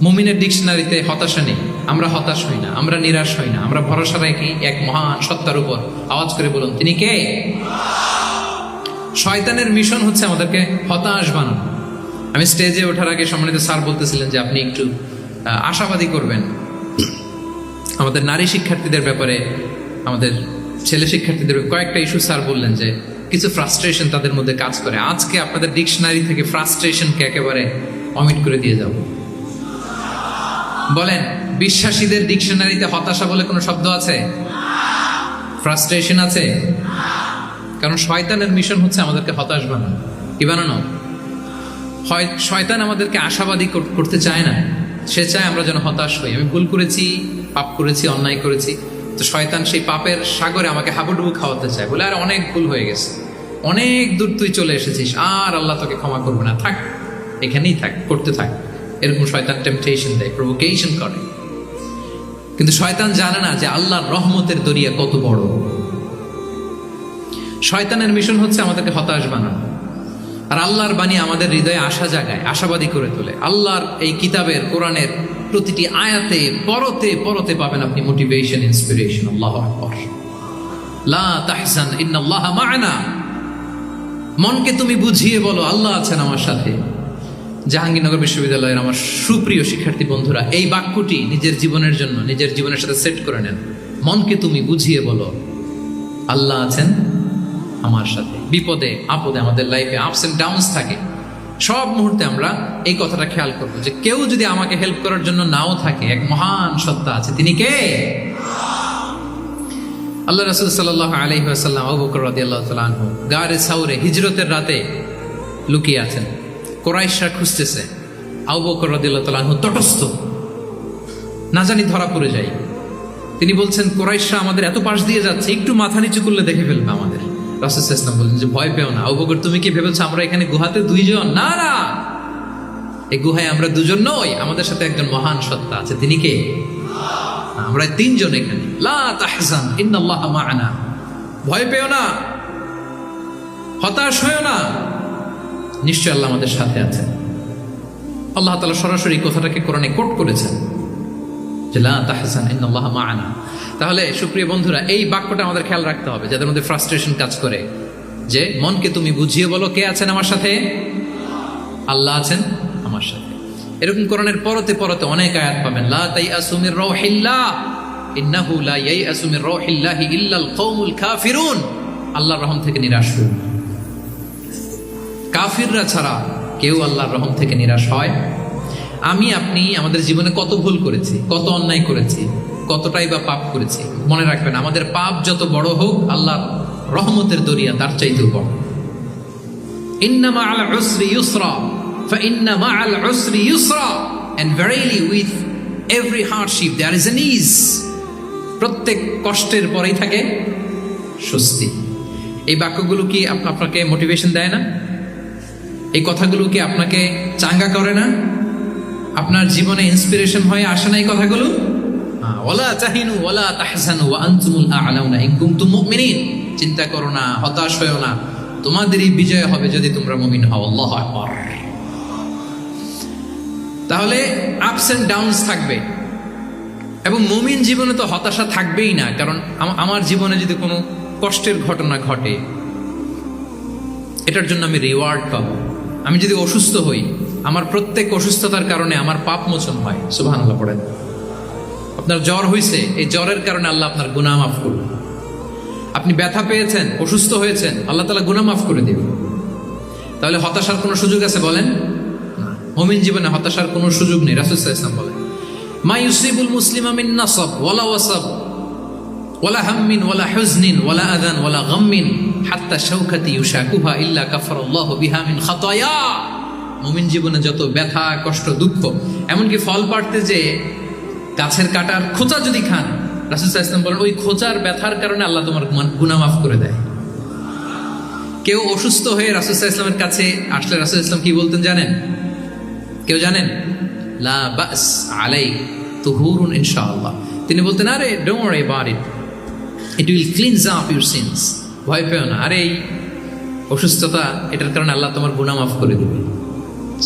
মুমিনের ডিকশনারিতে হতাশা নেই, আমরা হতাশ হই না, আমরা নিরাশ হই না, আমরা ভরসা রাখি এক মহান সত্তার উপর। আওয়াজ করে বলুন, তিনি কে? শয়তানের মিশন হচ্ছে আমাদেরকে হতাশ বানানো। আমি স্টেজে ওঠার আগে সম্মানিত স্যার বলতেছিলেন যে আপনি একটু আশাবাদী করবেন আমাদের নারী শিক্ষার্থীদের ব্যাপারে, আমাদের ছেলে শিক্ষার্থীদের কয়েকটা ইস্যু স্যার বললেন যে কিছু ফ্রাস্ট্রেশন তাদের মধ্যে কাজ করে। আজকে আপনাদের ডিকশনারি থেকে ফ্রাস্ট্রেশনকে একেবারে অমিট করে দিয়ে যাব। বলেন, বিশ্বাসীদের ডিকশনারিতে হতাশা বলে কোনো শব্দ আছে? ফ্রাস্ট্রেশন আছে? কারণ শয়তানের মিশন হচ্ছে আমাদেরকে হতাশ বানানো। কি বানানো? শয়তান আমাদেরকে আশাবাদী করতে চায় না, সে চায় আমরা যেন হতাশ হই। আমি ভুল করেছি, পাপ করেছি, অন্যায় করেছি, তো শয়তান সেই পাপের সাগরে আমাকে হাবুডুবু খাওয়াতে চায়, বলে আর অনেক ভুল হয়ে গেছে, অনেক দূর তুই চলে এসেছিস, আর আল্লাহ তোকে ক্ষমা করবে না, থাক এখানেই থাক, করতে থাক। এরকম শয়তান টেম্পটেশন দেয়, প্রভোকেশন করে। কিন্তু শয়তান জানে না যে আল্লাহর রহমতের দরিয়া কত বড়। শয়তানের মিশন হচ্ছে আমাদেরকে হতাশ বানানো, আর আল্লাহর বাণী আমাদের হৃদয়ে আশা জাগায়, আশাবাদী করে তোলে। আল্লাহর এই কিতাবের, কোরআনের প্রতিটি আয়াতে পরতে পরতে পাবেন আপনি মোটিভেশন, ইন্সপিরেশন। আল্লাহু আকবার। লা তাহজান ইন্নাল্লাহা মা'ানা। মনকে তুমি বুঝিয়ে বলো আল্লাহ আছেন আমার সাথে। জাহাঙ্গীরনগর বিশ্ববিদ্যালয়ের আমার সুপ্রিয় শিক্ষার্থী বন্ধুরা, এই বাক্যটি নিজের জীবনের জন্য, নিজের জীবনের সাথে সেট করে নেন। মনকে তুমি বুঝিয়ে বলো আল্লাহ আছেন আমার সাথে। বিপদে আপদে, আমাদের লাইফে আপস এন্ড ডাউনস থাকে, সব মুহূর্তে আমরা এই কথাটা খেয়াল করবো যে কেউ যদি আমাকে হেল্প করার জন্য নাও থাকে, এক মহান সত্তা আছে। তিনি কে? আল্লাহ রাসূল সাল্লাল্লাহু আলাইহি ওয়াসাল্লাম আবু বকর রাদিয়াল্লাহু তাআলা আনহু গারে সাউরে হিজরতের রাতে লুকিয়ে আছেন। কুরাইশরা খুঁজতেছে, আবু বকর রাদিয়াল্লাহু তাআলা আনহু তটস্থ, না জানি ধরা পড়ে যায়। তিনি বলছেন, কুরাইশরা আমাদের এত পাশ দিয়ে যাচ্ছে, একটু মাথা নিচু করলে দেখে ফেলবে আমাদের। রাসূল সাল্লাল্লাহু আলাইহি ওয়াসাল্লাম বললেন যে ভয় পেও না আবু বকর, তুমি কি ভেবেছো আমরা এখানে গুহাতে দুইজন? না না, এই গুহায় আমরা দুজন নই, আমাদের সাথে একজন মহান সত্তা আছে। তিনি কে? আমরা তিনজন এখানে। লা তাহজান ইন্নাল্লাহা মা'ানা। ভয় পেও না, হতাশ হয়ো না, নিশ্চয় আল্লাহ আমাদের সাথে আছেন। আল্লাহ তাআলা সরাসরি কথাটাকে কোরআনে কোট করেছেন যে লা তাহজান ইন্নাল্লাহা মা'ানা। তাহলে সুপ্রিয় বন্ধুরা, এই বাক্যটা আমাদের খেয়াল রাখতে হবে যাদের মধ্যে ফ্রাস্ট্রেশন কাজ করে, যে মনকে তুমি বুঝিয়ে বলো কে আছেন আমার সাথে? আল্লাহ আছেন আমার সাথে। এরকম কোরআনের পরতে পরতে অনেক আয়াত পাবেন। লা তাইয়াসু মির রাউহিল্লাহ ইন্নাহু লা ইয়াইয়াসু মির রাউহিল্লাহি ইল্লাল কওমুল কাফিরুন। আল্লাহর রহম থেকে নিরাশ হন। কাফিররা ছাড়া কেউ আল্লাহর রহম থেকে নিরাশ হয়? আমি আপনি আমাদের জীবনে কত ভুল করেছি, কত অন্যায় করেছি, কতটাই বা পাপ করেছি। মনে রাখবেন, আমাদের পাপ যত বড় হোক, আল্লাহর রহমতের দরিয়া তার চাইতেও বড়। ইন্না মা'আল উসরি ইউসরা ফাইন্না মা'আল উসরি ইউসরা, and verily with every hardship there is an ease. প্রত্যেক কষ্টের পরেই থাকে স্বস্তি। এই বাক্যগুলো কি আপনাকে মোটিভেশন দেয় না? এই কথাগুলো কি আপনাকে চাঙ্গা করে না? আপনার জীবনে ইন্সপিরেশন হয়ে আসে না এই কথাগুলো? ওয়ালা তাহিনু ওয়ালা তাহজানু ওয়া আনতুমুল আ'লাউনা ইন কুনতুম মুমিনিন। চিন্তা করো না, হতাশ হয়ো না, তোমাদেরই বিজয় হবে যদি তোমরা মুমিন হও। আল্লাহু আকবার। তাহলে আপস এন্ড ডাউনস থাকবে, এবং মুমিন জীবনে তো হতাশা থাকবেই না। কারণ আমার জীবনে যদি কোনো কষ্টের ঘটনা ঘটে, এটার জন্য আমি রিওয়ার্ড পাবো। আমি যদি অসুস্থ হই, আমার প্রত্যেক অসুস্থতার কারণে আমার পাপ মোচন হয়। সুবহানাল্লাহ পড়েন। আপনার জ্বর হয়েছে, এই জ্বরের কারণে আল্লাহ আপনার গুনাহ মাফ করবে। আপনি ব্যথা পেয়েছেন, অসুস্থ হয়েছেন, আল্লাহ তাআলা গুনাহ মাফ করে দেবে। তাহলে হতাশার কোনো সুযোগ আছে বলেন? না। মুমিন জীবনে হতাশার কোনো সুযোগ নেই। রাসূল সাল্লাল্লাহু আলাইহি ওয়াসাল্লাম বলেন, মা ইউসিবুল মুসলিমা মিন নাসাব ওয়ালা ওয়াসাব ওয়ালা হাম্মিন ওয়ালা হুজনিন ওয়ালা আযান ওয়ালা গাম্মিন হাত্তা শাওকাতি ইউশাকুহা ইল্লা কাফারাল্লাহু বিহা মিন খাতায়া। মুমিন জীবনে যত ব্যথা, কষ্ট, দুঃখ, এমনকি ফল পাড়তে যে গাছের কাটার খোঁচা যদি খান, রাসূল সাল্লাল্লাহু আলাইহি ওয়াসাল্লাম বলেন ওই খোঁচার ব্যথার কারণে আল্লাহ তোমার গুনাহ মাফ করে দেয়। কেউ অসুস্থ হয়ে রাসূল সাল্লাল্লাহু আলাইহি ওয়াসাল্লামের কাছে আসলে রাসূল সাল্লাল্লাহু আলাইহি ওয়াসাল্লাম কি বলতেন জানেন? কেউ জানেন? লা বাস আলাই তুহুরুন ইনশাআল্লাহ। তিনি বলতেন, আরে don't worry about it, it will cleanse up your scenes. ভয় পেও না, আরে এই অসুস্থতা, এটার কারণে আল্লাহ তোমার গুনাহ মাফ করে দেবে।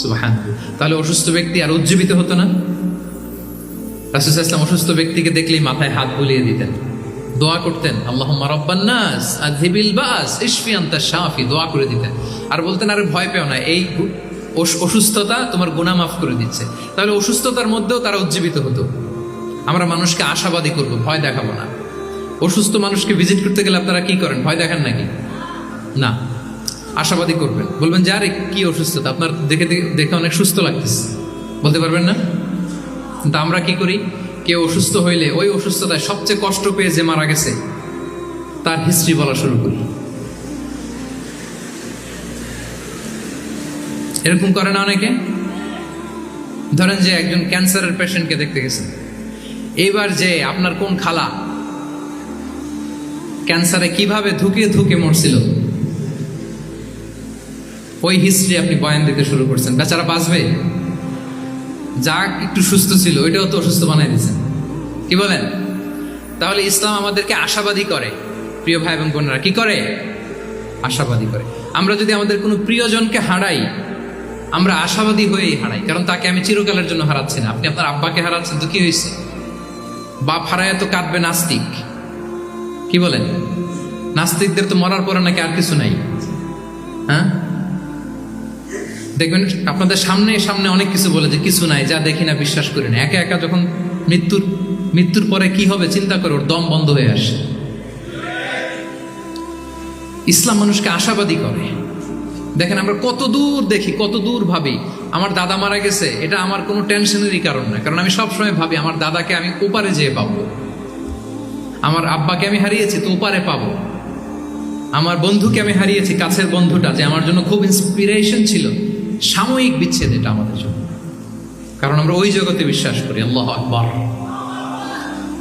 সুবহানাল্লাহ। তাহলে অসুস্থ ব্যক্তি আর উজ্জীবিত হতো না? রাসূল সাল্লাল্লাহু আলাইহি ওয়াসাল্লাম অসুস্থ ব্যক্তিকে দেখলেই মাথায় হাত বুলিয়ে দিতেন, দোয়া করতেন, আল্লাহুম্মা রাব্বান নাস আযহিবিল বাস ইশফি আনতা শাফি, দোয়া করে দিতেন। আর বলতেন, আরে ভয় পেও না, এই অসুস্থতা তোমার গুনাহ মাফ করে দিচ্ছে। তাহলে অসুস্থতার মধ্যেও তারা উজ্জীবিত হতো। আমরা মানুষকে আশাবাদী করব, ভয় দেখাবো না। অসুস্থ মানুষকে ভিজিট করতে গেলে আপনারা কি করেন? ভয় দেখান নাকি? না, আশাবাদী করবেন, বলবেন যে আরে কি অসুস্থতা, আপনার দেখে দেখে অনেক সুস্থ লাগতেছে, বলতে পারবেন না? কিন্তু আমরা কি করি? কেউ অসুস্থ হইলে ওই অসুস্থতায় সবচেয়ে কষ্ট পেয়ে যে মারা গেছে তার হিস্ট্রি বলা শুরু করি। এরকম করে না অনেকে? ধরেন যে একজন ক্যান্সারের পেশেন্টকে দেখতে গেছেন, এইবার যে আপনার কোন খালা ক্যান্সারে কিভাবে ধুকে ধুকে মরছিল, ওই হিস্ট্রি আপনি বয়ান দিতে শুরু করছেন। বেচারা বাঁচবে? যা একটু সুস্থ ছিল ওইটাও তো অসুস্থ বানাই দিচ্ছেন। কি বলেন? তাহলে ইসলাম আমাদেরকে আশাবাদী করে। প্রিয় ভাই এবং বোনেরা, কি করে? আশাবাদী করে। আমরা যদি আমাদের কোনো প্রিয়জনকে হারাই, আমরা আশাবাদী হয়েই হারাই, কারণ তাকে আমি চিরকালের জন্য হারাচ্ছি না। আপনি আপনার আব্বাকে হারাচ্ছেন তো কি হয়েছে? বাপ হারায় তো কাঁদবে নাস্তিক। কি বলেন? নাস্তিকদের তো মরার পরে নাকি আর কিছু নাই। হ্যাঁ, দেখবেন আপনাদের সামনে সামনে অনেক কিছু বলে যে কিছু নাই, যা দেখি না বিশ্বাস করি না। একা একা যখন মৃত্যুর পরে কি হবে চিন্তা করে ওর দম বন্ধ হয়ে আসে। ইসলাম মানুষকে আশাবাদী করে। দেখেন আমরা কত দূর দেখি, কত দূর ভাবি। আমার দাদা মারা গেছে, এটা আমার কোনো টেনশনেরই কারণ না, কারণ আমি সবসময় ভাবি আমার দাদাকে আমি ওপারে যেয়ে পাবো, আমার আব্বাকে আমি হারিয়েছি তো ওপারে পাবো, আমার বন্ধুকে আমি হারিয়েছি, কাছের বন্ধুটা যে আমার জন্য খুব ইন্সপিরেশন ছিল, সাময়িক বিচ্ছেদ এটা আমাদের জন্য, কারণ আমরা ওই জগতে বিশ্বাস করি। আল্লাহু আকবার।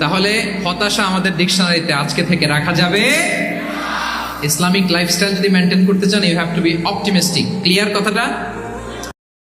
তাহলে হতাশা আমাদের ডিকশনারিতে আজকে থেকে রাখা যাবে। ইসলামিক লাইফস্টাইল যদি মেনটেন করতে চান, you have to be optimistic. Clear কথাটা?